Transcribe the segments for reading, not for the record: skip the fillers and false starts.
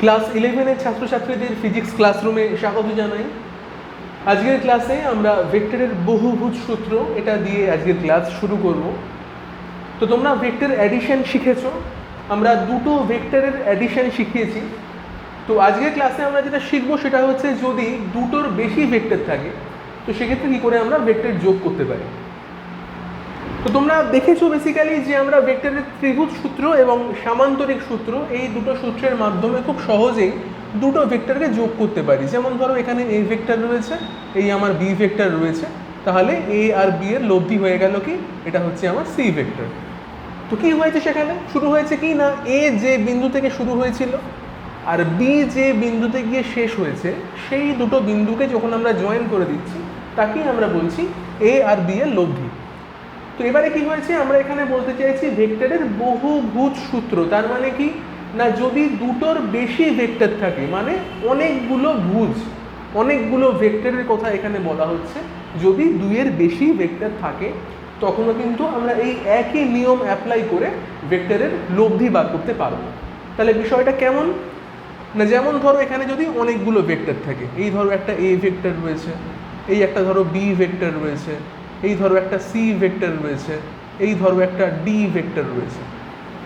Class 11-এর ছাত্রছাত্রীদের physics ক্লাসরুমে স্বাগত জানাই। আজকের ক্লাসে আমরা ভেক্টরের বহুভুজ সূত্র এটা দিয়ে আজকের ক্লাস শুরু করব। তো তোমরা ভেক্টর অ্যাডিশন শিখেছো, আমরা দুটো ভেক্টরের অ্যাডিশন শিখিয়েছি। তো আজকের ক্লাসে আমরা যেটা শিখবো সেটা হচ্ছে যদি দুটোর বেশি ভেক্টর থাকে তো সেক্ষেত্রে কী করে আমরা ভেক্টর যোগ করতে পারি। তো তোমরা দেখেছো বেসিক্যালি যে আমরা ভেক্টরের ত্রিভুজ সূত্র এবং সামান্তরিক সূত্র এই দুটো সূত্রের মাধ্যমে খুব সহজেই দুটো ভেক্টরকে যোগ করতে পারি। যেমন ধরো এখানে এ ভেক্টর রয়েছে, এই আমার বি ভেক্টর রয়েছে, তাহলে এ আর বি এর লব্ধি হয়ে গেল কি, এটা হচ্ছে আমার সি ভেক্টর। তো কি হয়েছে সেখানে, শুরু হয়েছে কি না, এ যে বিন্দু থেকে শুরু হয়েছিল আর বি যে বিন্দুতে গিয়ে শেষ হয়েছে সেই দুটো বিন্দুকে যখন আমরা জয়েন করে দিচ্ছি তাকেই আমরা বলছি এ আর বি এর লব্ধি। তো এবারে কি হয়েছে, আমরা এখানে বলতে চাইছি ভেক্টরের বহুভুজ সূত্র। তার মানে কি না, যদি দুটোর বেশি ভেক্টর থাকে মানে অনেকগুলো ভুজ, অনেকগুলো ভেক্টরের কথা এখানে বলা হচ্ছে, যদি দুইয়ের বেশি ভেক্টর থাকে তখনও কিন্তু আমরা এই একই নিয়ম অ্যাপ্লাই করে ভেক্টরের লব্ধি বার করতে পারবো। তাহলে বিষয়টা কেমন না, যেমন ধরো এখানে যদি অনেকগুলো ভেক্টর থাকে, এই ধরো একটা এ ভেক্টর রয়েছে, এই একটা ধরো বি ভেক্টর রয়েছে, এই ধরো একটা সি ভেক্টর রয়েছে, এই ধরো একটা ডি ভেক্টর রয়েছে,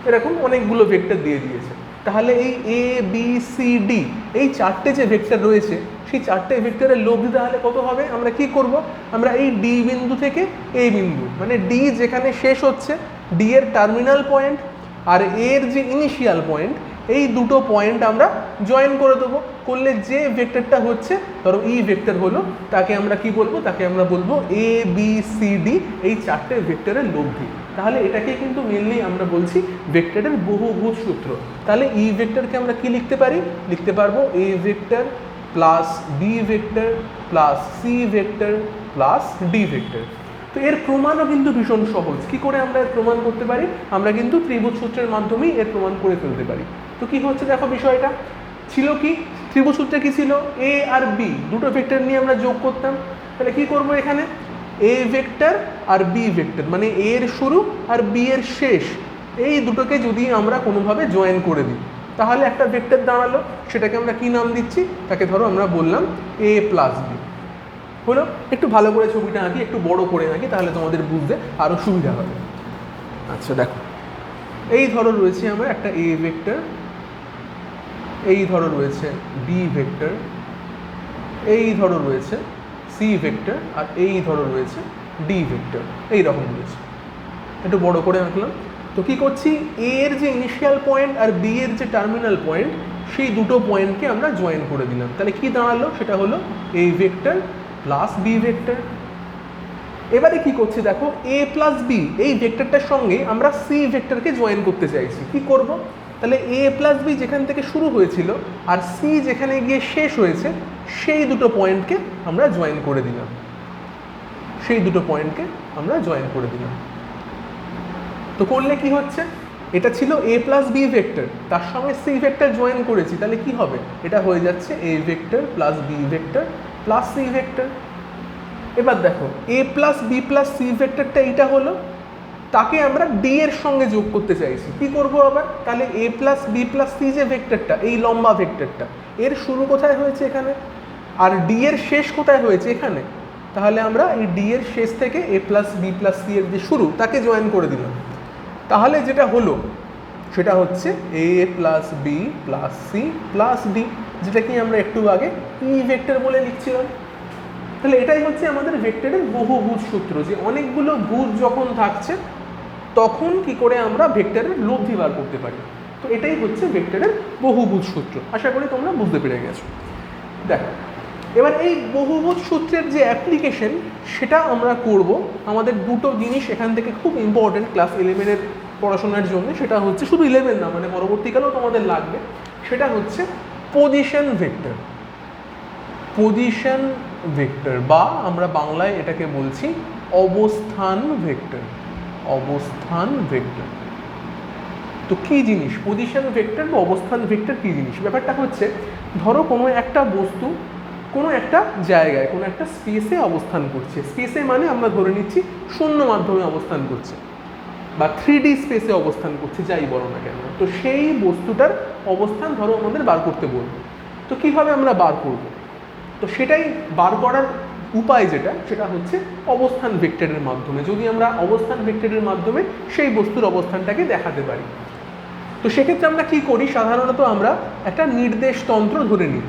এরকম অনেকগুলো ভেক্টর দিয়ে দিয়েছে। তাহলে এই এ বি সি ডি এই চারটে যে ভেক্টর রয়েছে সেই চারটে ভেক্টরের লব্ধি তাহলে কত হবে, আমরা কি করব, আমরা এই ডি বিন্দু থেকে এই বিন্দু মানে ডি যেখানে শেষ হচ্ছে ডি এর টার্মিনাল পয়েন্ট আর এর যে ইনিশিয়াল পয়েন্ট এই দুটো পয়েন্ট আমরা জয়েন করে দেবো। করলে যে ভেক্টরটা হচ্ছে ধরো ই ভেক্টর হলো, তাকে আমরা কি বলবো, তাকে আমরা বলবো এ বি সি ডি এই চারটে ভেক্টরের লব্ধি। তাহলে এটাকে কিন্তু মেনলি আমরা বলছি ভেক্টরের বহুভুজ সূত্র। তাহলে ই ভেক্টরকে আমরা কি লিখতে পারি, লিখতে পারবো A vector plus B vector plus C vector plus D vector. তো এর প্রমাণও কিন্তু ভীষণ সহজ। কি করে আমরা এর প্রমাণ করতে পারি, আমরা কিন্তু ত্রিভুজ সূত্রের মাধ্যমেই এর প্রমাণ করে ফেলতে পারি। তো কি হচ্ছে দেখো, বিষয়টা ছিল কি, ত্রিভুজ সূত্রে কি ছিল, এ আর বি দুটো ভেক্টর নিয়ে আমরা যোগ করতাম। তাহলে কি করব, এখানে এ ভেক্টর আর বি ভেক্টর মানে এর শুরু আর বি এর শেষ এই দুটোকে যদি আমরা কোনোভাবে জয়েন করে দিই তাহলে একটা ভেক্টর দাঁড়ালো। সেটাকে আমরা কি নাম দিচ্ছি, তাকে ধরো আমরা বললাম এ প্লাস বি। হলো, একটু ভালো করে ছবিটা আঁকি, একটু বড় করে আঁকি, তাহলে তোমাদের বুঝতে আরও সুবিধা হবে। আচ্ছা দেখো, এই ধরো রয়েছে আমার একটা এ ভেক্টর, এই ধরো রয়েছে বি ভেক্টর, এই ধরো রয়েছে সি ভেক্টর আর এই ধরো রয়েছে ডি ভেক্টর, এই রকম রয়েছে। একটু বড় করে আঁকলাম। তো কী করছি, এ এর যে ইনিশিয়াল পয়েন্ট আর বি এর যে টার্মিনাল পয়েন্ট সেই দুটো পয়েন্টকে আমরা জয়েন করে দিলাম। তাহলে কি দাঁড়ালো, সেটা হলো A vector plus B vector. এবারে কি করছি দেখো, এ প্লাস বি এই ভেক্টরটার সঙ্গে আমরা সি ভেক্টরকে জয়েন করতে চাইছি। কি করব, তাহলে এ প্লাস বি যেখান থেকে শুরু হয়েছিল আর সি যেখানে গিয়ে শেষ হয়েছে সেই দুটো পয়েন্টকে আমরা জয়েন করে দিলাম, সেই দুটো পয়েন্টকে আমরা জয়েন করে দিলাম। তো করলে কি হচ্ছে, এটা ছিল এ প্লাস বি ভেক্টর, তার সঙ্গে সি ভেক্টর জয়েন করেছি, তাহলে কি হবে, এটা হয়ে যাচ্ছে A vector plus B vector plus C vector. এবার দেখো A plus B plus C ভেক্টরটা এইটা হলো, তাকে আমরা ডি এর সঙ্গে যোগ করতে চাইছি। কি করব আবার, তাহলে এ প্লাস বি প্লাস সি যে ভেক্টরটা এই লম্বা ভেক্টরটা এর শুরু কোথায় হয়েছে এখানে আর ডি এর শেষ কোথায় হয়েছে এখানে, তাহলে আমরা এই ডি এর শেষ থেকে এ প্লাস বি প্লাস সি এর যে শুরু তাকে জয়েন করে দিলাম। তাহলে যেটা হলো সেটা হচ্ছে A plus B plus C plus D, যেটা কি আমরা একটু আগে ই ভেক্টর বলে লিখছিলাম। তাহলে এটাই হচ্ছে আমাদের ভেক্টরের বহুভুজ সূত্র, যে অনেকগুলো ভুজ যখন থাকছে তখন কি করে আমরা ভেক্টরের লব্ধি বার করতে পারি। তো এটাই হচ্ছে ভেক্টরের বহুভুজ সূত্র। আশা করি তোমরা বুঝতে পেরে গেছো। দেখো এবার এই বহুভুজ সূত্রের যে অ্যাপ্লিকেশন সেটা আমরা করব। আমাদের দুটো জিনিস এখান থেকে খুব ইম্পর্টেন্ট ক্লাস 11-এর পড়াশোনার জন্য, সেটা হচ্ছে শুধু 11 না মানে পরবর্তীকালেও তোমাদের লাগবে, সেটা হচ্ছে পজিশন ভেক্টর। পজিশন ভেক্টর বা আমরা বাংলায় এটাকে বলছি অবস্থান ভেক্টর। অবস্থান ভেক্টর তো কী জিনিস, পজিশন ভেক্টর বা অবস্থান ভেক্টর কী জিনিস, ব্যাপারটা হচ্ছে ধরো কোনো একটা বস্তু কোনো একটা জায়গায় কোনো একটা স্পেসে অবস্থান করছে। স্পেসে মানে আমরা ধরে নিচ্ছি শূন্য মাধ্যমে অবস্থান করছে বা 3D স্পেসে অবস্থান করছে, যাই বলো না কেন। তো সেই বস্তুটার অবস্থান ধরো আমাদের বার করতে বলবো। তো কীভাবে আমরা বার করব? তো সেটাই বার করার উপায় যেটা, সেটা হচ্ছে অবস্থান ভেক্টরের মাধ্যমে। যদি আমরা অবস্থান ভেক্টরের মাধ্যমে সেই বস্তুর অবস্থানটাকে দেখাতে পারি, তো সেক্ষেত্রে আমরা কি করি, সাধারণত আমরা একটা নির্দেশতন্ত্র ধরে নিই।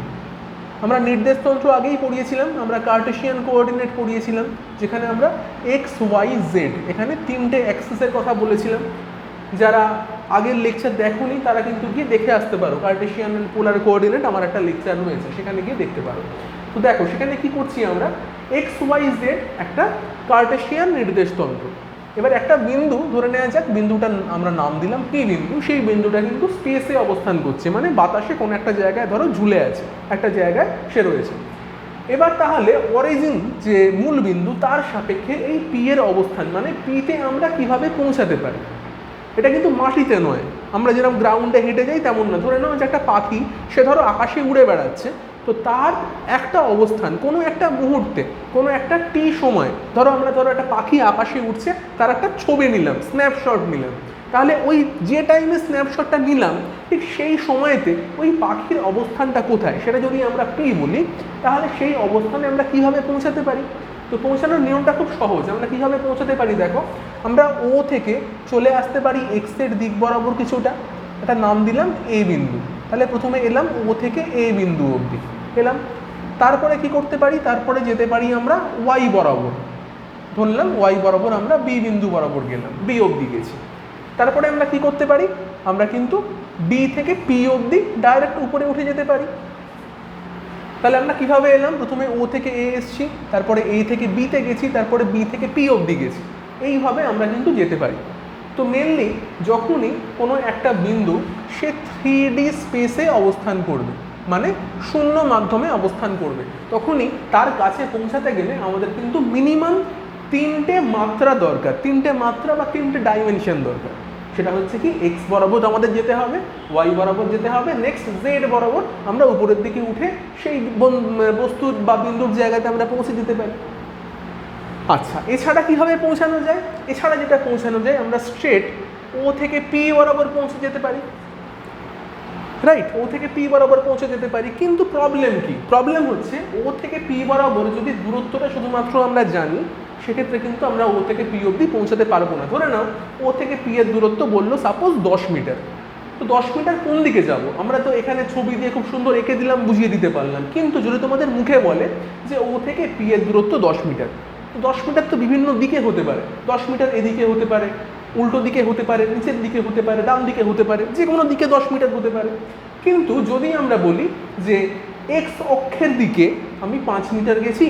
আমরা নির্দেশতন্ত্র আগেই পড়িয়েছিলাম, আমরা কার্টেশিয়ান কোঅর্ডিনেট পড়িয়েছিলাম, যেখানে আমরা এক্স ওয়াই জেড এখানে 3টে অ্যাক্সিসের কথা বলেছিলাম। যারা আগের লেকচার দেখোনি তারা কিন্তু গিয়ে দেখে আসতে পারো, কার্টেশিয়ান পোলার কোঅর্ডিনেট আমার একটা লেকচার রয়েছে, সেখানে গিয়ে দেখতে পারো। তো দেখো সেখানে কি করছি আমরা, এক্স ওয়াই জেড একটা কার্টেশিয়ান নির্দেশতন্ত্র। এবার একটা বিন্দু ধরে নেওয়া যাক, বিন্দুটার আমরা নাম দিলাম পি বিন্দু। সেই বিন্দুটা কিন্তু স্পেসে অবস্থান করছে, মানে বাতাসে কোনো একটা জায়গায় ধরো ঝুলে আছে, একটা জায়গায় সে রয়েছে। এবার তাহলে অরিজিন যে মূল বিন্দু তার সাপেক্ষে এই পি এর অবস্থান, মানে পিতে আমরা কিভাবে পৌঁছাতে পারি। এটা কিন্তু মাটিতে নয়, আমরা যেরকম গ্রাউন্ডে হেঁটে যাই তেমন না। ধরে নাও যে একটা পাখি, সে ধরো আকাশে উড়ে বেড়াচ্ছে, তো তার একটা অবস্থান কোনো একটা মুহূর্তে, কোনো একটা টি সময়, ধরো একটা পাখি আকাশে উঠছে, তার একটা ছবি নিলাম, স্ন্যাপশট নিলাম। তাহলে ওই যে টাইমে স্ন্যাপশটটা নিলাম, ঠিক সেই সময়তে ওই পাখির অবস্থানটা কোথায় সেটা যদি আমরা পি বলি, তাহলে সেই অবস্থানে আমরা কীভাবে পৌঁছাতে পারি। তো পৌঁছানোর নিয়মটা খুব সহজ। আমরা কীভাবে পৌঁছাতে পারি দেখো, আমরা ও থেকে চলে আসতে পারি এক্সের দিক বরাবর কিছুটা, একটা নাম দিলাম এ বিন্দু। তাহলে প্রথমে এলাম ও থেকে এ বিন্দু অবধি এলাম। তারপরে কি করতে পারি, তারপরে যেতে পারি আমরা ওয়াই বরাবর, ধরলাম ওয়াই বরাবর আমরা বি বিন্দু বরাবর গেলাম, বি অবধি গেছি। তারপরে আমরা কি করতে পারি, আমরা কিন্তু বি থেকে পি অবধি ডাইরেক্ট উপরে উঠে যেতে পারি। তাহলে আমরা কিভাবে এলাম, প্রথমে ও থেকে এ এসছি, তারপরে এ থেকে বিতে গেছি, তারপরে বি থেকে পি অবধি গেছি। এইভাবে আমরা কিন্তু যেতে পারি। তো মেনলি যখনই কোনো একটা বিন্দু সে 3D স্পেসে অবস্থান করবে, মানে শূন্য মাধ্যমে অবস্থান করবে, তখনই তার কাছে পৌঁছাতে গেলে আমাদের কিন্তু মিনিমাম 3টে মাত্রা দরকার, 3টে মাত্রা বা 3টে ডাইমেনশন দরকার। সেটা হচ্ছে কি, এক্স বরাবর আমাদের যেতে হবে, ওয়াই বরাবর যেতে হবে, নেক্সট জেড বরাবর আমরা উপরের দিকে উঠে সেই বস্তুর বা বিন্দুর জায়গাতে আমরা পৌঁছে যেতে পারি। আচ্ছা, এছাড়া কীভাবে পৌঁছানো যায়, এছাড়া যেটা পৌঁছানো যায়, আমরা স্ট্রেট ও থেকে পি বরাবর পৌঁছে যেতে পারি, রাইট, ও থেকে পি বরাবর পৌঁছে যেতে পারি। কিন্তু প্রবলেম কি, প্রবলেম হচ্ছে ও থেকে পি বরাবর যদি দূরত্বটা শুধুমাত্র আমরা জানি, সেক্ষেত্রে কিন্তু আমরা ও থেকে পি অবধি পৌঁছাতে পারবো না। ধরে নাও ও থেকে পি এর দূরত্ব বললো সাপোজ 10 মিটার। তো 10 মিটার কোন দিকে যাব, আমরা তো এখানে ছবি দিয়ে খুব সুন্দর এঁকে দিলাম, বুঝিয়ে দিতে পারলাম। কিন্তু যদি তোমাদের মুখে বলে যে ও থেকে পি এর দূরত্ব 10 মিটার, তো 10 মিটার তো বিভিন্ন দিকে হতে পারে। 10 মিটার এদিকে হতে পারে, উল্টো দিকে হতে পারে, নিচের দিকে হতে পারে, ডান দিকে হতে পারে, যে কোনো দিকে 10 মিটার হতে পারে। কিন্তু যদি আমরা বলি যে এক্স অক্ষের দিকে আমি 5 মিটার গেছি,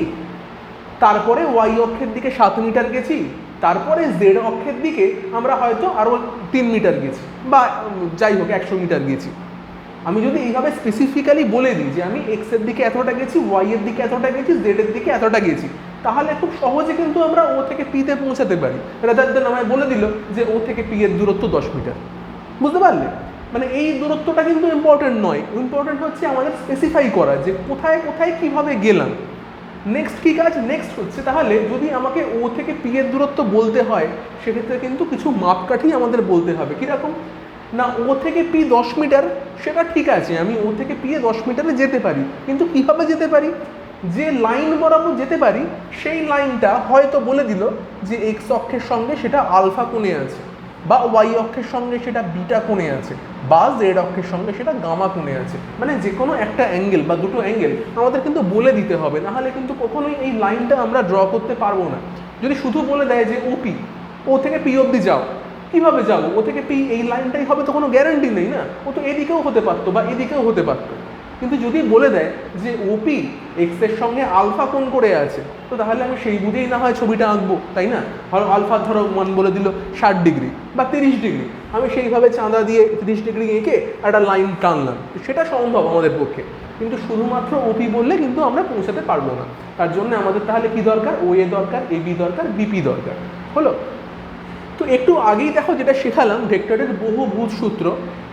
তারপরে ওয়াই অক্ষের দিকে 7 মিটার গেছি, তারপরে জেড অক্ষের দিকে আমরা হয়তো আরও 3 মিটার গেছি, বা যাই হোক 100 মিটার গেছি। আমি যদি এইভাবে স্পেসিফিক্যালি বলে দিই যে আমি এক্সের দিকে এতটা গেছি, ওয়াই এর দিকে এতটা গেছি, জেডের দিকে এতটা গেছি, তাহলে খুব সহজে কিন্তু আমরা ও থেকে পিতে পৌঁছাতে পারি। রাদার দেন আমায় বলে দিল যে ও থেকে পি এর দূরত্ব 10 মিটার। বুঝতে পারলে? মানে এই দূরত্বটা কিন্তু ইম্পর্টেন্ট নয়, ইম্পর্টেন্ট হচ্ছে আমাদের স্পেসিফাই করা যে কোথায় কোথায় কীভাবে গেলাম। নেক্সট কী কাজ, নেক্সট হচ্ছে তাহলে যদি আমাকে ও থেকে পি এর দূরত্ব বলতে হয়, সেক্ষেত্রে কিন্তু কিছু মাপকাঠি আমাদের বলতে হবে। কীরকম না, ও থেকে পি 10 মিটার, সেটা ঠিক আছে, আমি ও থেকে পি এ 10 মিটারে যেতে পারি, কিন্তু কীভাবে যেতে পারি, যে লাইন বরাবর যেতে পারি সেই লাইনটা হয়তো বলে দিল যে এক্স অক্ষের সঙ্গে সেটা আলফা কোণে আছে, বা ওয়াই অক্ষের সঙ্গে সেটা বিটা কোণে আছে, বা জেড অক্ষের সঙ্গে সেটা গামা কোণে আছে। মানে যে কোনো একটা অ্যাঙ্গেল বা দুটো অ্যাঙ্গেল আমাদের কিন্তু বলে দিতে হবে, নাহলে কিন্তু কখনোই এই লাইনটা আমরা ড্র করতে পারবো না। যদি শুধু বলে দেয় যে ওপি, ও থেকে পি অবধি যাও, কীভাবে যাবো, ও থেকে পি এই লাইনটাই হবে, তো কোনো গ্যারান্টি নেই না, ও তো এদিকেও হতে পারতো বা এদিকেও হতে পারতো। কিন্তু যদি বলে দেয় যে ওপি এক্সের সঙ্গে আলফা কোণ করে আছে, তো তাহলে আমি সেই বুঝেই না হয় ছবিটা আঁকবো, তাই না? আলফা ধরো মান বলে দিল 60 ডিগ্রি বা 30 ডিগ্রি, আমি সেইভাবে চাঁদা দিয়ে 30 ডিগ্রি এঁকে একটা লাইন টানলাম, সেটা সম্ভব আমাদের পক্ষে। কিন্তু শুধুমাত্র ওপি বললে কিন্তু আমরা পৌঁছাতে পারবো না। তার জন্য আমাদের তাহলে কি দরকার, ও এ দরকার, এ বি দরকার, বিপি দরকার। হলো? তো একটু আগেই দেখো যেটা শেখালাম ভেক্টরের বহুভুজ সূত্র,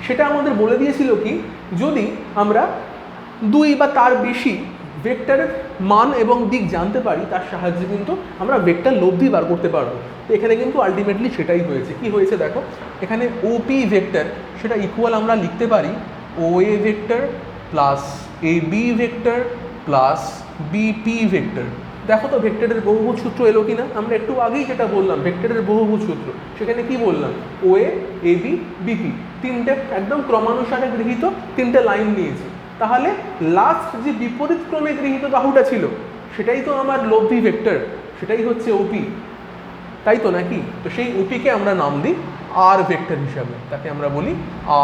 সেটা আমাদের বলে দিয়েছিল কি, যদি আমরা 2 বা তার বেশি ভেক্টরের মান এবং দিক জানতে পারি, তার সাহায্যে কিন্তু আমরা ভেক্টর লব্ধি বার করতে পারবো। তো এখানে কিন্তু আলটিমেটলি সেটাই হয়েছে। কি হয়েছে দেখো, এখানে ওপি ভেক্টর সেটা ইকুয়াল আমরা লিখতে পারি OA vector plus AB vector plus BP vector. দেখো তো ভেক্টরের বহুভুজ সূত্র এলো কিনা। আমরা একটু আগেই যেটা বললাম ভেক্টরের বহুভুজ সূত্র, সেখানে কি বললাম, OA AB BP তিনটে একদম ক্রমানুসারে গৃহীত তিনটে লাইন নিয়েছি। তাহলে লাস্ট যে বিপরীত ক্রমে গৃহীত বাহুটা ছিল সেটাই তো আমার লব্ধি ভেক্টর, সেটাই হচ্ছে OP, তাই তো নাকি? তো সেই OPকে আমরা নাম দিই R ভেক্টর হিসাবে, তাকে আমরা বলি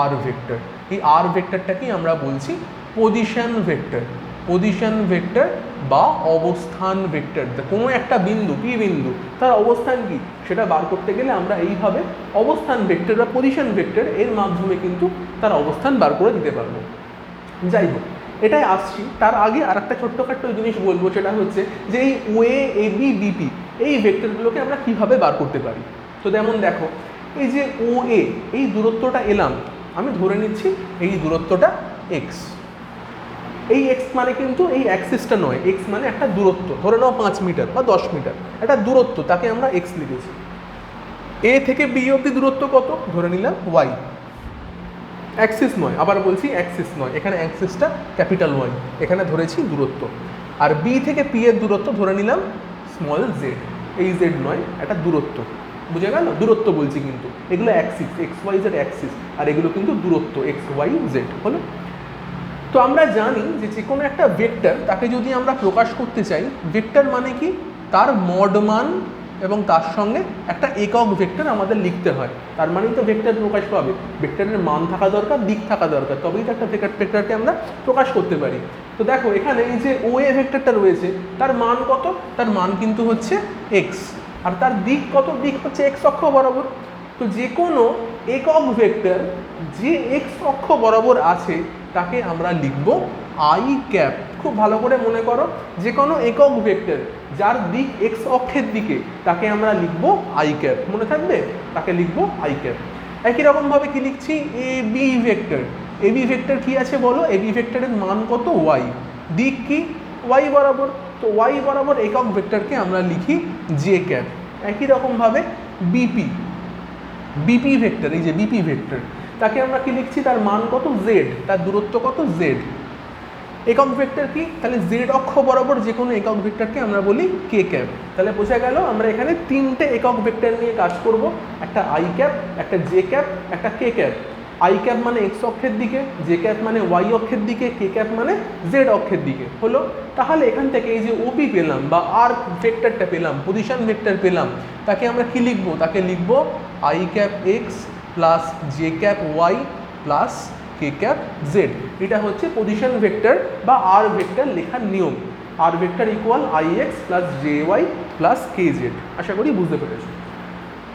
R ভেক্টর। এই R ভেক্টরটাকেই আমরা বলছি পজিশন ভেক্টর। পজিশন ভেক্টর বা অবস্থান ভেক্টর, কোনো একটা বিন্দু P বিন্দু তার অবস্থান কি সেটা বার করতে গেলে আমরা এইভাবে অবস্থান ভেক্টর বা পজিশন ভেক্টর এর মাধ্যমে কিন্তু তার অবস্থান বার করে দিতে পারবো। যাই হোক, এটাই আসছি। তার আগে আর একটা ছোট্টখাট্ট জিনিস বলবো, সেটা হচ্ছে যে এই OA AB BP এই ভেক্টরগুলোকে আমরা কিভাবে বার করতে পারি। তো যেমন দেখো, এই যে OA এই দূরত্বটা এলাম, আমি ধরে নিচ্ছি এই দূরত্বটা x। এই x মানে কিন্তু এই অ্যাক্সিসটা নয়, x মানে একটা দূরত্ব, ধরে নাও 5 মিটার বা 10 মিটার একটা দূরত্ব, তাকে আমরা x লিখেছি। A থেকে B অবধি দূরত্ব কত, ধরে নিলাম y। অ্যাক্সিস নয়, আবার বলছি অ্যাক্সিস নয়, এখানে অ্যাক্সিসটা ক্যাপিটাল Y, এখানে ধরেছি দূরত্ব। আর B থেকে P এর দূরত্ব ধরে নিলাম স্মল z, এই z নয়, একটা দূরত্ব। বুঝে গেল? দূরত্ব বলছি, কিন্তু এগুলো অ্যাক্সিস XYZ অ্যাক্সিস, আর এগুলো কিন্তু দূরত্ব XYZ হলো। তো আমরা জানি যে যে কোনো একটা ভেক্টর তাকে যদি আমরা প্রকাশ করতে চাই, ভেক্টর মানে কি, তার মড মান এবং তার সঙ্গে একটা একক ভেক্টর আমাদের লিখতে হয়। তার মানেই তো ভেক্টর প্রকাশ পাবে, ভেক্টরের মান থাকা দরকার, দিক থাকা দরকার, তবেই তো একটা ভেক্টরকে আমরা প্রকাশ করতে পারি। তো দেখো এখানে এই যে OA ভেক্টরটা রয়েছে, তার মান কত, তার মান কিন্তু হচ্ছে x, আর তার দিক কত, দিক হচ্ছে x অক্ষ বরাবর। তো যে কোনো একক ভেক্টর যে x অক্ষ বরাবর আছে তাকে আমরা লিখব i ক্যাপ। খুব ভালো করে মনে করো, যে কোনো একক ভেক্টর যার দিক x অক্ষের দিকে তাকে আমরা লিখব i ক্যাপ, মনে থাকবে, তাকে লিখব i ক্যাপ। একই রকমভাবে কি লিখছি, AB ভেক্টর। AB ভেক্টর কি আছে বলো, AB ভেক্টরের মান কত, y, দিক কি y বরাবর, তো y বরাবর একক ভেক্টরকে আমরা লিখি j ক্যাপ। একই রকমভাবে BP, BP ভেক্টর, এই যে BP ভেক্টর, তাকে আমরা কি লিখছি, তার মান কত, z, তার দূরত্ব কত, z। একক ভেক্টর কি, তাহলে z অক্ষ বরাবর যে কোনো একক ভেক্টরকে আমরা বলি k ক্যাপ। তাহলে বোঝা গেল আমরা এখানে তিনটে একক ভেক্টর নিয়ে কাজ করব, একটা i ক্যাপ, একটা j ক্যাপ, একটা k ক্যাপ। i ক্যাপ মানে x অক্ষের দিকে, j ক্যাপ মানে y অক্ষের দিকে, k ক্যাপ মানে z অক্ষের দিকে হলো। তাহলে এখান থেকে এই যে OP পেলাম বা R ভেক্টরটা পেলাম, পজিশন ভেক্টর পেলাম, তাকে আমরা কি লিখব, তাকে লিখব i cap x plus j cap y plus k cap z। এটা হচ্ছে পজিশন ভেক্টর বা R ভেক্টর লেখার নিয়ম। R vector equal ix plus jy plus kz। আশা করি বুঝতে পেরেছো।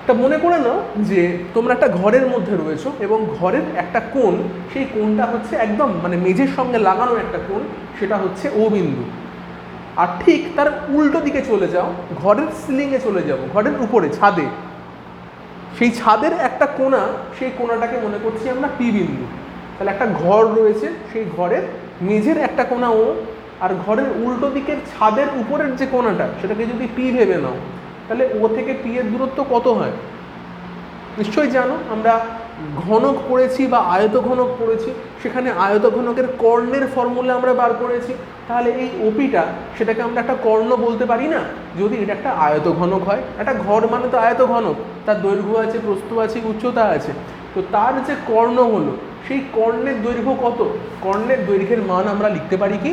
তা মনে করে নাও যে তোমরা একটা ঘরের মধ্যে রয়েছো এবং ঘরের একটা কোণ, সেই কোণটা হচ্ছে একদম মানে মেঝের সঙ্গে লাগানো একটা কোণ, সেটা হচ্ছে O বিন্দু। আর ঠিক তার উল্টো দিকে চলে যাও, ঘরের সিলিংয়ে চলে যাবো, ঘরের উপরে ছাদে, সেই ছাদের একটা কোণা, সেই কোণাটাকে মনে করছি আমরা P বিন্দু। তাহলে একটা ঘর রয়েছে, সেই ঘরের মেঝের একটা কোণা O, আর ঘরের উল্টো দিকের ছাদের উপরের যে কোণাটা সেটাকে যদি P ভেবে নাও, তাহলে O থেকে P এর দূরত্ব কত হয় নিশ্চয়ই জানো। আমরা ঘনক পড়েছি বা আয়তঘনক পড়েছি, সেখানে আয়তঘনকের কর্ণের ফর্মুলা আমরা বার করেছি। তাহলে এই OPটা সেটাকে আমরা একটা কর্ণ বলতে পারি না, যদি এটা একটা আয়তঘনক হয়। একটা ঘর মানে তো আয়তঘনক, তার দৈর্ঘ্য আছে, প্রস্থ আছে, উচ্চতা আছে। তো তার যে কর্ণ হলো, সেই কর্ণের দৈর্ঘ্য কত, কর্ণের দৈর্ঘ্যের মান আমরা লিখতে পারি কি,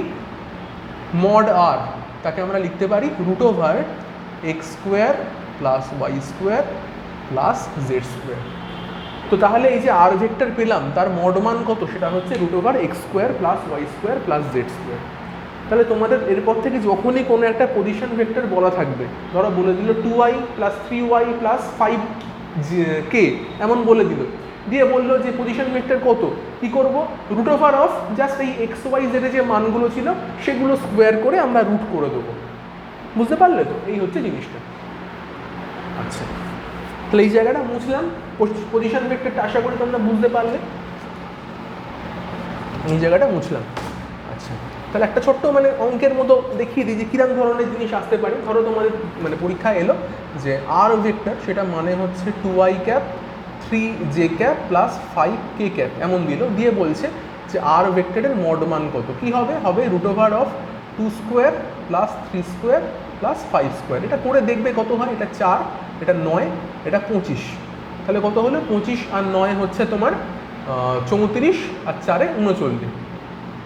মড R, তাকে আমরা লিখতে পারি √x² plus y² plus z²। তো তাহলে এই যে R ভেক্টর পেলাম, তার মড মান কত, সেটা হচ্ছে √x² plus y² plus z²। তাহলে তোমাদের এরপর থেকে যখনই কোনো একটা পজিশন ভেক্টর বলা থাকবে, ধরো বলে দিল 2y plus 3y plus 5k, এমন বলে দিল, দিয়ে বললো যে পজিশন ভেক্টর কত, কি করব, √অফ জাস্ট এই xyz এর যে মানগুলো ছিল সেগুলো স্কোয়ার করে আমরা রুট করে দেবো। বুঝতে পারলে তো, এই হচ্ছে জিনিসটা। আচ্ছা, তাহলে এই জায়গাটা মুছলাম, পজিশন ভেক্টরটা আশা করি তোমরা বুঝতে পারলে, এই জায়গাটা মুছলাম। আচ্ছা, তাহলে একটা ছোট্ট মানে অঙ্কের মতো দেখিয়ে দিই যে কিরম ধরনের জিনিস আসতে পারে। ধরো তোমাদের মানে পরীক্ষা এলো যে R ভেক্টর, সেটা মানে হচ্ছে 2y cap 3j cap plus 5k cap, এমন দিল, দিয়ে বলছে যে আর ভেক্টরের মড মান কত, কি হবে, হবে root over of 2 square plus 3 square plus 5 square. এটা করে দেখবে কত হয়, এটা 4, এটা 9, এটা 25, তাহলে কত হলো 25 আর 9 হচ্ছে তোমার 34 আর 4 39,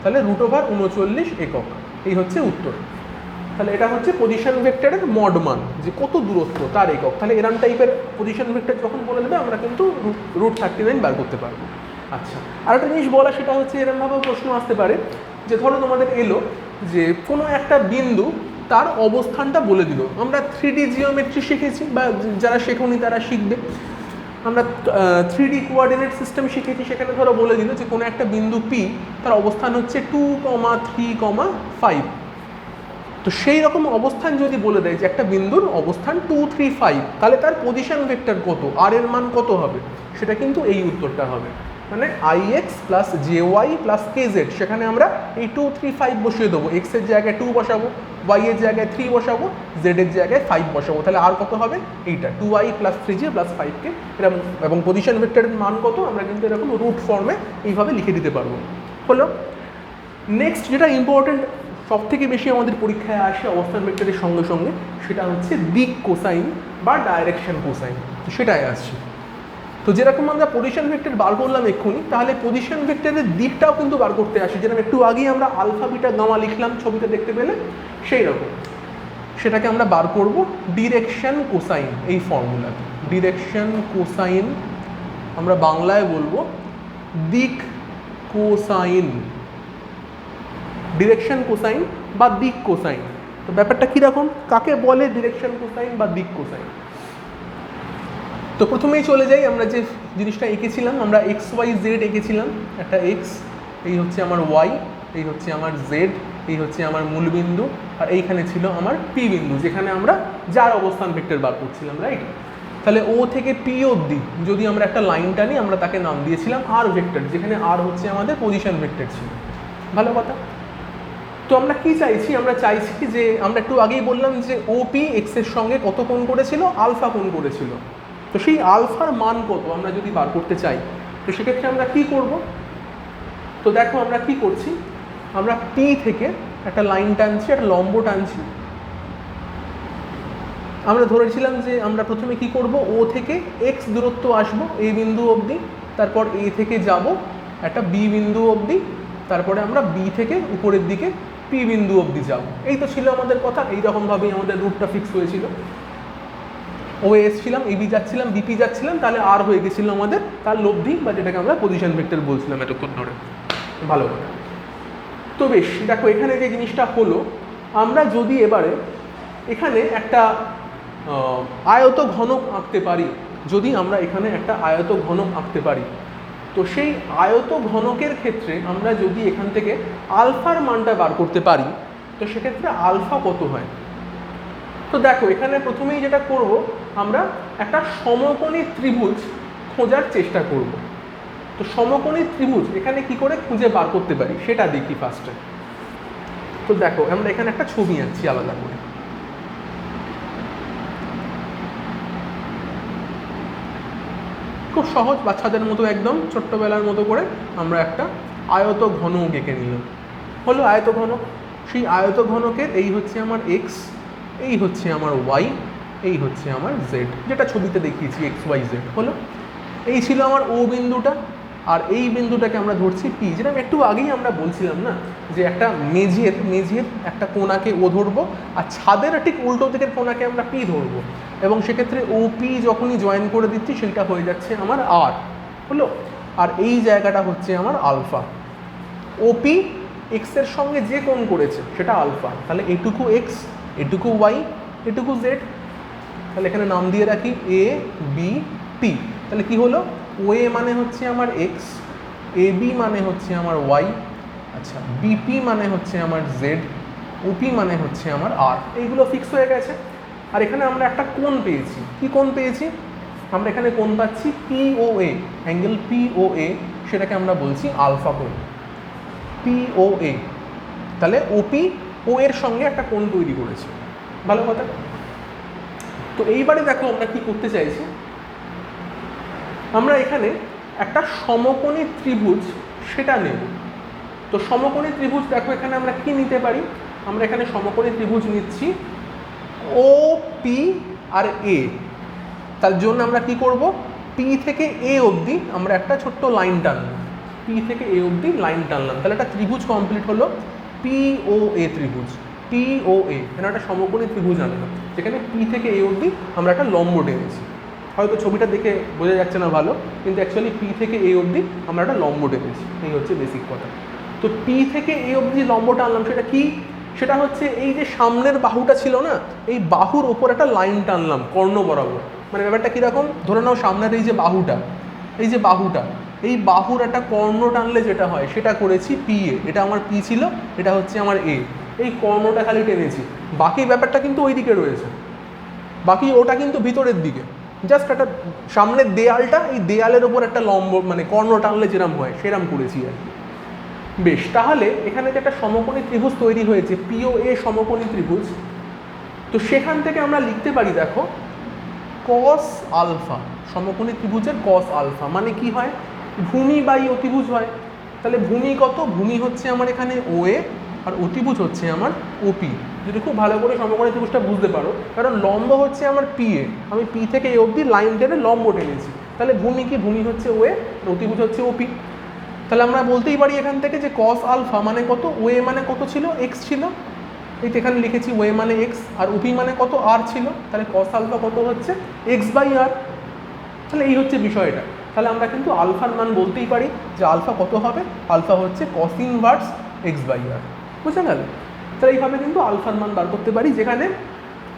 তাহলে রুট ওভার 39 একক। এই হচ্ছে উত্তর। তাহলে এটা হচ্ছে পজিশন ভেক্টরের মড মান, যে কত দূরত্ব তার একক। তাহলে এরম টাইপের পজিশন ভেক্টর যখন বলে দেবে আমরা কিন্তু রুট 39 বার করতে পারবো। আচ্ছা, আর একটা জিনিস বলা, সেটা হচ্ছে এরমভাবেও প্রশ্ন আসতে পারে যে ধরো তোমাদের এলো যে কোনো একটা বিন্দু তার অবস্থানটা বলে দিল। আমরা 3D জিওমেট্রি শিখেছি, বা যারা শেখোনি তারা শিখবে। আমরা 3D কোঅর্ডিনেট সিস্টেম শিখেছি, সেখানে ধরো বলে দিল যে কোনো একটা বিন্দু P, তার অবস্থান হচ্ছে 2, 3, 5। তো সেই রকম অবস্থান যদি বলে দেয় যে একটা বিন্দুর অবস্থান 2, 3, 5, তাহলে তার পজিশন ভেক্টর কত, আর এর মান কত হবে, সেটা কিন্তু এই উত্তরটা হবে। মানে ix plus jy plus kz, সেখানে আমরা এই 2, 3, 5 বসিয়ে দেবো। x এর জায়গায় 2 বসাবো, y এর জায়গায় 3 বসাবো, z এর জায়গায় 5 বসাবো। তাহলে আর কত হবে, এইটা 2i plus 3j plus 5k এরকম। এবং পজিশন ভেক্টরের মান কত আমরা কিন্তু এরকম রুট ফর্মে এইভাবে লিখে দিতে পারবো। হলো। নেক্সট যেটা ইম্পর্টেন্ট, সব থেকে বেশি আমাদের পরীক্ষায় আসে অবস্থান ভেক্টরের সঙ্গে সঙ্গে, সেটা হচ্ছে দিক কোসাইন বা ডাইরেকশন কোসাইন। তো সেটাই আসছে। তো যেরকম আমরা পজিশন ভেক্টর বার করলাম এক্ষুনি, তাহলে পজিশন ভেক্টরের দিকটাও কিন্তু বার করতে আসে। যেরকম একটু আগেই আমরা আলফা বিটা গামা লিখলাম ছবিতে দেখতে পেলে, সেই রকম সেটাকে আমরা বার করব ডিরেকশন কোসাইন এই ফর্মুলাতে। ডিরেকশন কোসাইন আমরা বাংলায় বলবো দিক কোসাইন, ডিরেকশন কোসাইন বা দিক কোসাইন। তো ব্যাপারটা কীরকম, কাকে বলে ডিরেকশন কোসাইন বা দিক কোসাইন? তো প্রথমেই চলে যাই, আমরা যে জিনিসটা এঁকেছিলাম, আমরা XYZ এঁকেছিলাম। একটা X, এই হচ্ছে আমার Y, এই হচ্ছে আমার Z, এই হচ্ছে আমার মূলবিন্দু, আর এইখানে ছিল আমার P বিন্দু, যেখানে আমরা যার অবস্থান ভেক্টর বার করছিলাম, রাইট? তাহলে O থেকে P অবধি যদি আমরা একটা লাইন টানি, আমরা তাকে নাম দিয়েছিলাম আর ভেক্টর, যেখানে আর হচ্ছে আমাদের পজিশন ভেক্টর ছিল। ভালো কথা। তো আমরা কি চাইছি, আমরা চাইছি যে আমরা একটু আগেই বললাম যে OP X এর সঙ্গে কত কোণ করেছিল, আলফা কোণ করেছিল। তো সেই আলফার মান কত আমরা যদি বার করতে চাই, তো সেক্ষেত্রে আমরা কি করব? তো দেখো আমরা কি করছি, আমরা P থেকে একটা লাইন টানছি, একটা লম্ব টানছি। আমরা ধরেছিলাম যে আমরা প্রথমে কি করব, O থেকে X দূরত্ব আসবো এই বিন্দু অবধি, তারপর A থেকে যাব একটা B বিন্দু অবধি, তারপরে আমরা B থেকে উপরের দিকে P বিন্দু অবধি যাব। এই তো ছিল আমাদের কথা। এইরকমভাবেই আমাদের রুটটা ফিক্স হয়েছিল। ও এসছিলাম, এবি যাচ্ছিলাম, বিপি যাচ্ছিলাম, তাহলে আর হয়ে গেছিলো আমাদের তার লব্ধি, বা যেটাকে আমরা পজিশন ভেক্টর বলছিলাম এতক্ষণ ধরে। ভালো কথা। তো বেশ, দেখো এখানে যে জিনিসটা হলো, আমরা যদি এবারে এখানে একটা আয়ত ঘনক আঁকতে পারি, যদি আমরা এখানে একটা আয়ত ঘনক আঁকতে পারি, তো সেই আয়ত ঘনকের ক্ষেত্রে আমরা যদি এখান থেকে আলফার মানটা বার করতে পারি, তো সেক্ষেত্রে আলফা কত হয়। তো দেখো এখানে প্রথমেই যেটা করব, আমরা একটা সমকোণী ত্রিভুজ খোঁজার চেষ্টা করব। তো সমকোণী ত্রিভুজ এখানে কি করে খুঁজে বার করতে পারি সেটা দেখি ফার্স্টে। তো দেখো আমরা এখানে একটা ছবি আঁকছি আলাদা করে। খুব সহজ, বাচ্চাদের মতো একদম ছোট্টবেলার মতো করে আমরা একটা আয়ত ঘনক এঁকে নিলাম। হলো আয়ত ঘনক। সেই আয়ত ঘনকের এই হচ্ছে আমার এক্স, এই হচ্ছে আমার ওয়াই, এই হচ্ছে আমার জেড, যেটা ছবিতে দেখিয়েছি XYZ। হলো, এই ছিল আমার ও বিন্দুটা, আর এই বিন্দুটাকে আমরা ধরছি পি। যেটা একটু আগেই আমরা বলছিলাম না, যে একটা মেঝের একটা কোণাকে ও ধরবো, আর ছাদের ঠিক উল্টো দিকের কোণাকে আমরা পি ধরবো, এবং সেক্ষেত্রে OP যখনই জয়েন করে দিচ্ছি সেটা হয়ে যাচ্ছে আমার আর। হলো, আর এই জায়গাটা হচ্ছে আমার আলফা। OP এক্স এর সঙ্গে যে কোণ করেছে সেটা আলফা, তাহলে এটুকু এক্স, এটুকু ওয়াই, এটুকু জেড। তাহলে এখানে নাম দিয়ে রাখি ABP। তাহলে কি হলো, OA মানে হচ্ছে আমার এক্স, AB মানে হচ্ছে আমার ওয়াই, আচ্ছা BP মানে হচ্ছে আমার জেড, OP মানে হচ্ছে আমার আর। এইগুলো ফিক্স হয়ে গেছে। আর এখানে আমরা একটা কোণ পেয়েছি। কি কোণ পেয়েছি? আমরা এখানে কোণ পাচ্ছি POA, অ্যাঙ্গেল POA, সেটাকে আমরা বলছি আলফা কোণ। POA, তাহলে OP O এর সঙ্গে একটা কোণ তৈরি করেছে। ভালো কথা। তো এইবারে দেখো আমরা কি করতে চাইছি, আমরা এখানে একটা সমকোণী ত্রিভুজ সেটা নেব। তো সমকোণী ত্রিভুজ দেখো এখানে আমরা কি নিতে পারি, আমরা এখানে সমকোণী ত্রিভুজ নিচ্ছি ও পি আর এ। তার জন্য আমরা কি করব, পি থেকে এ অবধি আমরা একটা ছোট্ট লাইন টানলাম, পি থেকে এ অবধি লাইন টানলাম, তাহলে একটা ত্রিভুজ কমপ্লিট হলো, পি ও এ ত্রিভুজ, পি ও এ, এখানে একটা সমকোণী ত্রিভুজ আনলাম যেখানে পি থেকে এ অবধি আমরা একটা লম্ব টেনেছি। হয়তো ছবিটা দেখে বোঝা যাচ্ছে না ভালো, কিন্তু অ্যাকচুয়ালি পি থেকে এ অবধি আমরা একটা লম্ব টেনেছি, এই হচ্ছে বেসিক কথা। তো পি থেকে এ অবধি লম্বটা আনলাম, সেটা কি, সেটা হচ্ছে এই যে সামনের বাহুটা ছিল না, এই বাহুর ওপর একটা লাইন টানলাম কর্ণ বরাবর। মানে ব্যাপারটা কীরকম, ধরে নাও সামনের এই যে বাহুটা, এই যে বাহুটা, এই বাহুর একটা কর্ণ টানলে যেটা হয় সেটা করেছি পি এ, এটা আমার পি ছিল, এটা হচ্ছে আমার এ, এই কর্ণটা খালি টেনেছি, বাকি ব্যাপারটা কিন্তু ওই দিকে রয়েছে, বাকি ওটা কিন্তু ভিতরের দিকে, জাস্ট একটা সামনের দেয়ালটা, এই দেয়ালের ওপর একটা লম্ব মানে কর্ণ টানলে যেরম হয় সেরম করেছি আর কি। বেশ, তাহলে এখানে যে একটা সমকোণী ত্রিভুজ তৈরি হয়েছে পিও এ সমকোণী ত্রিভুজ, তো সেখান থেকে আমরা লিখতে পারি দেখো কস আলফা, সমকোণী ত্রিভুজের কস আলফা মানে কি হয়, ভূমি বাই অতিভুজ হয়। তাহলে ভূমি কত, ভূমি হচ্ছে আমার এখানে ও এ আর অতিভুজ হচ্ছে আমার ওপি, যদি খুব ভালো করে সমকোণী ত্রিভুজটা বুঝতে পারো, কারণ লম্ব হচ্ছে আমার পি এ, আমি পি থেকে এ অবধি লাইন টেনে লম্ব টেনেছি, তাহলে ভূমি কি, ভূমি হচ্ছে ও এ, অতিভুজ হচ্ছে ওপি। তাহলে আমরা বলতেই পারি এখান থেকে যে কস আলফা মানে কত, ওয়ে মানে কত ছিল, এক্স ছিল, এই তো এখানে লিখেছি ওয়ে মানে এক্স, আর ওপি মানে কত, আর ছিল, তাহলে কস আলফা কত হচ্ছে এক্স বাই আর। তাহলে এই হচ্ছে বিষয়টা, তাহলে আমরা কিন্তু আলফার মান বলতেই পারি যে আলফা কত হবে, আলফা হচ্ছে কস ইনভার্স এক্স বাই আর, বুঝতে গেল। তাহলে এইভাবে কিন্তু আলফার মান বার করতে পারি, যেখানে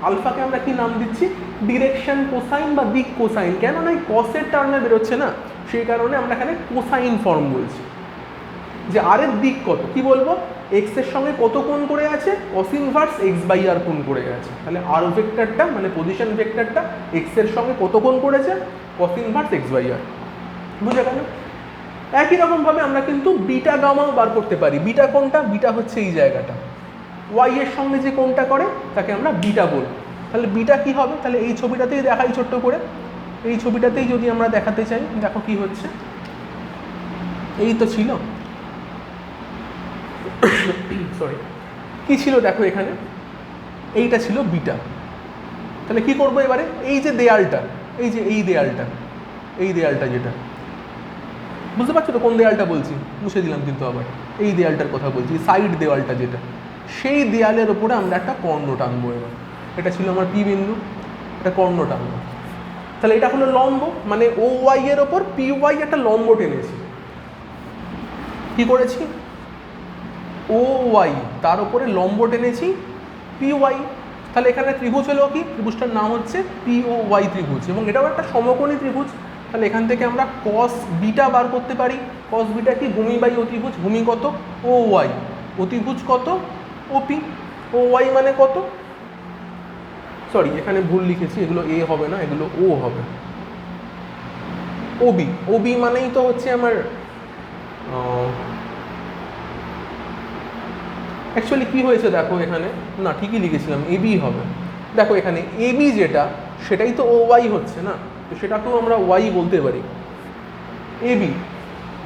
আলফাকে আমরা কি নাম দিচ্ছি, ডিরেকশন কোসাইন বা দিক কোসাইন, কেন না এই কসের টার্মে বেরোচ্ছে না, সেই কারণে আমরা এখানে কোসাইন ফর্ম বলছি। যে আর এর দিক কত, কি বলবো, এক্স এর সঙ্গে কত কোণ করে আছে, কস ইনভার্স এক্স বাই আর কোণ করে আছে, তাহলে আর ভেক্টরটা মানে পজিশন ভেক্টরটা এক্স এর সঙ্গে কত কোণ করেছে, কস ইনভার্স এক্স বাই আর, বুঝে গেল। একই রকমভাবে আমরা কিন্তু বিটা গামাও বার করতে পারি, বিটা কোণটা, বিটা হচ্ছে এই জায়গাটা, ওয়াই এর সঙ্গে যে কোণটা করে তাকে আমরা বিটা বলবো। তাহলে বিটা কি হবে, তাহলে এই ছবিটাতেই দেখাই ছোট্ট করে, এই ছবিটাতেই যদি আমরা দেখাতে চাই, দেখো কি হচ্ছে, এই তো ছিল সরি কি ছিল দেখো এখানে, এইটা ছিল বিটা। তাহলে কি করবো এবারে, এই যে দেয়ালটা, এই যে এই দেয়ালটা, এই দেয়ালটা যেটা, বুঝতে পারছো তো কোন দেয়ালটা বলছি, মুছে দিলাম কিন্তু আবার, এই দেয়ালটার কথা বলছি, সাইড দেওয়ালটা যেটা, সেই দেয়ালের ওপরে আমরা একটা কর্ণ টানবো। এবার এটা ছিল আমার পি বিন্দু, একটা কর্ণ টানবো, তাহলে এটা হলো লম্ব, মানে ও ওয়াই এর ওপর পি ওয়াই একটা লম্ব টেনেছি, কি করেছি, ও ওয়াই তার উপরে লম্ব টেনেছি পি ওয়াই, তাহলে এখানে ত্রিভুজ হলো কি, ত্রিভুজটার নাম হচ্ছে পি ও ওয়াই ত্রিভুজ, এবং এটাও একটা সমকোণী ত্রিভুজ। তাহলে এখান থেকে আমরা কস বিটা বার করতে পারি, কস বিটা কি, ভূমি বাই অতিভুজ, ভূমি কত ও ওয়াই, অতিভুজ কত ওপি, ও ওয়াই মানে কত, সরি এখানে ভুল লিখেছি, এগুলো এ হবে না, এগুলো ও হবে, ওবি, ওবি মানেই তো হচ্ছে আমার অ্যাকচুয়ালি কী হয়েছে দেখো এখানে, না ঠিকই লিখেছিলাম এবি হবে, দেখো এখানে এবি যেটা সেটাই তো ও ওয়াই হচ্ছে না, তো সেটাকেও আমরা ওয়াই বলতে পারি। এবি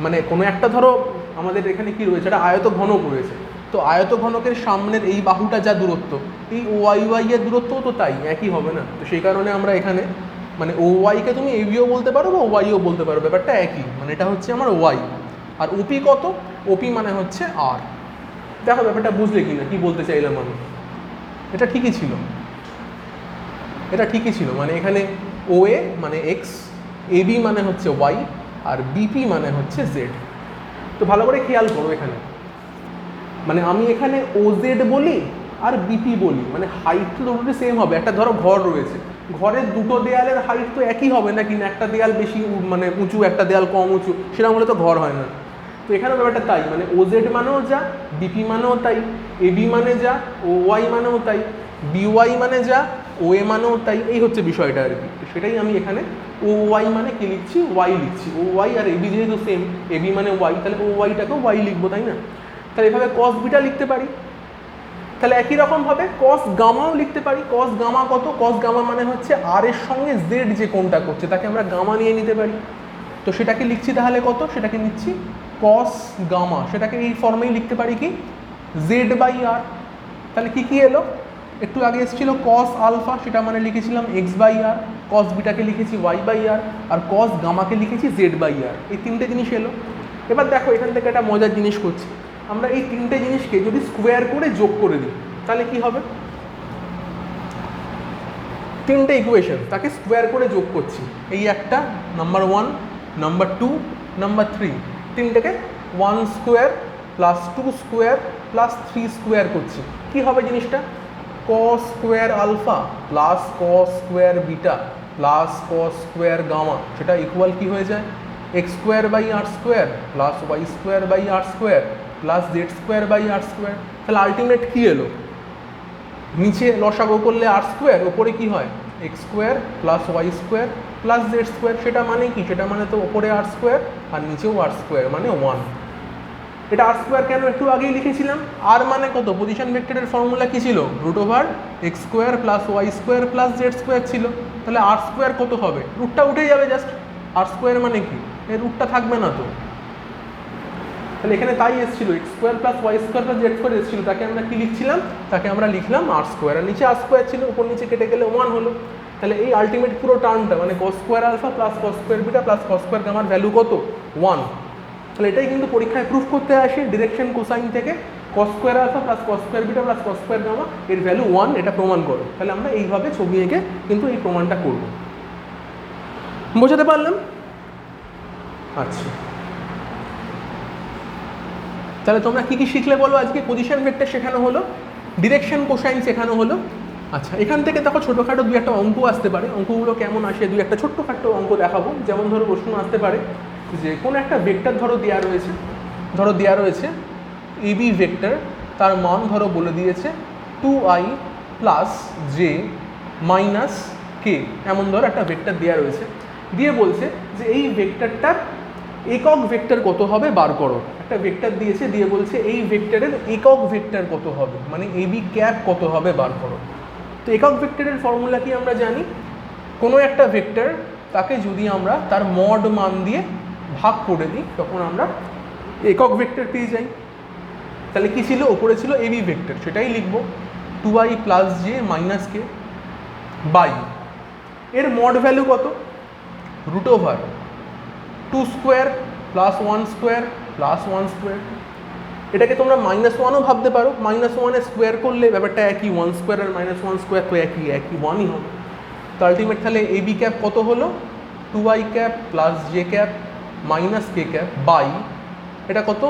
মানে কোনো একটা, ধরো আমাদের এখানে কি রয়েছে, একটা আয়ত ঘনক রয়েছে, তো আয়ত ঘনকের সামনের এই বাহুটা যা দূরত্ব, এই ও ওয়াই ওয়াই এর দূরত্বও তো তাই একই হবে না, তো সেই কারণে আমরা এখানে মানে ও ওয়াইকে তুমি এবিও বলতে পারো বা ওয়াইও বলতে পারো, ব্যাপারটা একই, মানে এটা হচ্ছে আমার ওয়াই। আর ওপি কত, ওপি মানে হচ্ছে আর। দেখো ব্যাপারটা বুঝলে কি না, কি বলতে চাইলাম আমি, এটা ঠিকই ছিল, এটা ঠিকই ছিল, মানে এখানে ও এ মানে এক্স, এবি মানে হচ্ছে ওয়াই, আর বিপি মানে হচ্ছে জেড। তো ভালো করে খেয়াল করো এখানে, মানে আমি এখানে ও জেড বলি আর বিপি বলি, মানে হাইট তো দুটোই সেম হবে, একটা ধরো ঘর রয়েছে, ঘরের দুটো দেয়ালের হাইট তো একই হবে না, কিনা একটা দেয়াল বেশি মানে উঁচু, একটা দেয়াল কম উঁচু, সেরকম হলে তো ঘর হয় না। তো এখানে ব্যাপারটা তাই, মানে ও জেড মানেও যা, বিপি মানেও তাই, এবি মানে যা, ও ওয়াই মানেও তাই, বিওয়াই মানে যা, ও এ মানেও তাই, এই হচ্ছে বিষয়টা আর কি। সেটাই আমি এখানে ও ওয়াই মানে কি লিখছি, ওয়াই লিখছি, ও ওয়াই আর এবি যেহেতু সেম, এবি মানে ওয়াই, তাহলে ও ওয়াইটাকেও ওয়াই লিখবো, তাই না। তাহলে এভাবে কস বিটা লিখতে পারি। তাহলে একই রকমভাবে কস গামাও লিখতে পারি, কস গামা কত, কস গামা মানে হচ্ছে আর এর সঙ্গে জেড যে কোনটা করছে তাকে আমরা গামা নিয়ে নিতে পারি, তো সেটাকে লিখছি তাহলে কত, সেটাকে নিচ্ছি কস গামা, সেটাকে এই ফর্মেই লিখতে পারি কি জেড বাই আর। তাহলে কি এলো, একটু আগে এসেছিল কস আলফা, সেটা মানে লিখেছিলাম এক্স বাই আর, কস বিটাকে লিখেছি ওয়াই বাই আর কস গামাকে লিখেছি জেড বাই আর। এই তিনটে জিনিস এলো। এবার দেখো এখান থেকে একটা মজার জিনিস করছি, আমরা এই তিনটে জিনিসকে যদি স্কোয়ার করে যোগ করে দিই তাহলে কি হবে, তিনটে ইকুয়েশন তাকে স্কোয়ার করে যোগ করছি, এই একটা নাম্বার 1, নাম্বার 2, নাম্বার 3, তিনটেকে 1 square plus 2 square plus 3 square করছি। কি হবে জিনিসটা, cos square alpha plus cos square beta plus cos square gamma, সেটা ইকুয়াল কি হয়ে যায় X square by R square plus Y square by R square plus Z square by R square. তাহলে ultimate কি এলো, নিচে লসাগু করলে আর স্কোয়ার, ওপরে কি হয় X square plus Y square plus Z square. সেটা মানে কি, সেটা মানে তো ওপরে আর স্কোয়ার আর নিচেও আর স্কোয়ার মানে 1। এটা আর স্কোয়ার কেন একটু আগেই লিখেছিলাম, আর মানে কত, পজিশন ভেক্টরের ফর্মুলা কি ছিল, root over X square plus Y square plus Z square ছিল। তাহলে আর স্কোয়ার কত হবে, রুটটা উঠে যাবে জাস্ট, আর স্কোয়ার মানে কি এর রুটটা থাকবে না তো। তাহলে এখানে তাই এসেছিল X square plus Y square plus Z square এসেছিল, তাকে আমরা কি লিখছিলাম, তাকে আমরা লিখলাম আর স্কোয়ার, আর নিচে আর স্কোয়ার ছিল, উপর নিচে কেটে গেলে 1 হলো। তাহলে এই আলটিমেট পুরো টার্মটা মানে cos square alpha plus cos square beta plus cos square গামার ভ্যালু কত 1। তাহলে এটাই কিন্তু পরীক্ষায় প্রুফ করতে আসে, ডিরেকশন কোসাইন থেকে cos square alpha plus cos square beta plus cos square gamma এর ভ্যালু 1, এটা প্রমাণ করো। তাহলে আমরা এইভাবে ছবি এঁকে কিন্তু এই প্রমাণটা করব। বোঝাতে পারলাম? আচ্ছা, তাহলে তোমরা কি শিখলে বলো আজকে, পজিশন ভেক্টর শেখানো হলো, ডিরেকশন কোসাইন শেখানো হলো। আচ্ছা, এখান থেকে দেখো ছোটোখাটো দু একটা অঙ্ক আসতে পারে, অঙ্কগুলো কেমন আসে দু একটা ছোট্টখাটো অঙ্ক দেখাবো। যেমন ধরো প্রশ্ন আসতে পারে যে কোনো একটা ভেক্টর ধরো দেওয়া রয়েছে এবি ভেক্টর, তার মান ধরো বলে দিয়েছে 2i প্লাস জে মাইনাস কে, এমন ধরো একটা ভেক্টর দেওয়া রয়েছে, দিয়ে বলছে যে এই ভেক্টরটার একক ভেক্টর কত হবে বার করো। একটা ভেক্টর দিয়েছে, দিয়ে বলছে এই ভেক্টরের একক ভেক্টর কত হবে, মানে এবি ক্যাপ কত হবে বার করো। তো একক ভেক্টরের ফর্মুলা কি আমরা জানি, কোনো একটা ভেক্টর তাকে যদি আমরা তার মড মান দিয়ে ভাগ করে দিই তখন আমরা একক ভেক্টর পেয়ে যাই। তাহলে কি ছিল, ওপরে ছিল এবি ভেক্টর, সেটাই লিখবো 2i plus J minus K by এর মড ভ্যালু কত, root over 2 square plus 1 square plus 1 square. এটাকে তোমরা -1ও ভাবতে পারো, -1 স্কোয়ার করলে ব্যাপারটা একই, 1 স্কোয়ার আর -1 স্কোয়ার তো একই 1ই হবে। তো আলটিমেট তাহলে এবি ক্যাপ কত হলো, 2i cap plus J cap minus K cap by এটা কত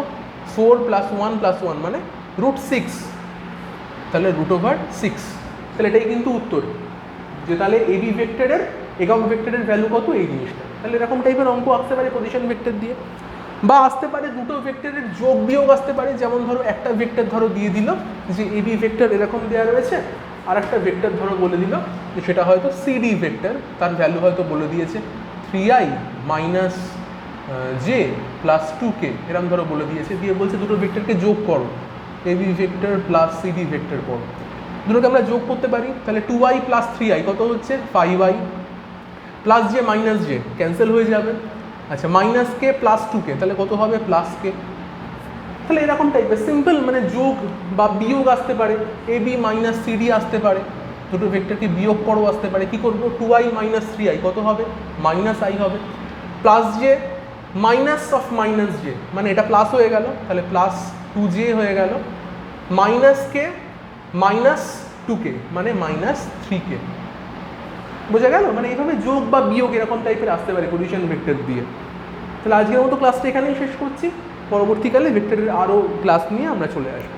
4 প্লাস 1 প্লাস 1 মানে √6, তাহলে রুট ওভার 6। তাহলে এটাই কিন্তু উত্তর, যে তাহলে এবি ভেক্টরের একক ভেক্টরের ভ্যালু কত এই জিনিসটা। তাহলে এরকম টাইপের অঙ্ক আসতে পারে পজিশন ভেক্টর দিয়ে, বা আসতে পারে দুটো ভেক্টরের যোগ বিয়োগ আসতে পারে। যেমন ধরো একটা ভেক্টর ধরো দিয়ে দিল যে এবি ভেক্টর এরকম দেওয়া রয়েছে, আর একটা ভেক্টর ধরো বলে দিল যে সেটা হয়তো সিডি ভেক্টর, তার ভ্যালু হয়তো বলে দিয়েছে 3i minus J plus 2k, এরকম ধরো বলে দিয়েছে, দিয়ে বলছে দুটো ভেক্টরকে যোগ করো, AB vector plus CD vector করো। দুটোকে আমরা যোগ করতে পারি, তাহলে 2i প্লাস 3i কত হচ্ছে 5i plus J minus J cancel হয়ে যাবে। আচ্ছা, মাইনাস কে প্লাস 2k তাহলে কত হবে প্লাস কে। তাহলে এরকম টাইপের সিম্পল মানে যোগ বা বিয়োগ আসতে পারে, এবি মাইনাস সিডি আসতে পারে, দুটো ভেক্টরকে বিয়োগ করো আসতে পারে। কি করবো, 2i মাইনাস 3i কত হবে মাইনাস i হবে, plus J minus of minus J মানে এটা প্লাস হয়ে গেল, তাহলে প্লাস 2j হয়ে গেল, মাইনাস কে মাইনাস 2k মানে মাইনাস 3k। বোঝা গেল, মানে এইভাবে যোগ বা বিয়োগ এরকম টাইপের আসতে পারে পজিশন ভেক্টর দিয়ে। তাহলে আজকের মতো ক্লাসটা এখানেই শেষ করছি, পরবর্তীকালে ভেক্টরের আরও ক্লাস নিয়ে আমরা চলে আসবো।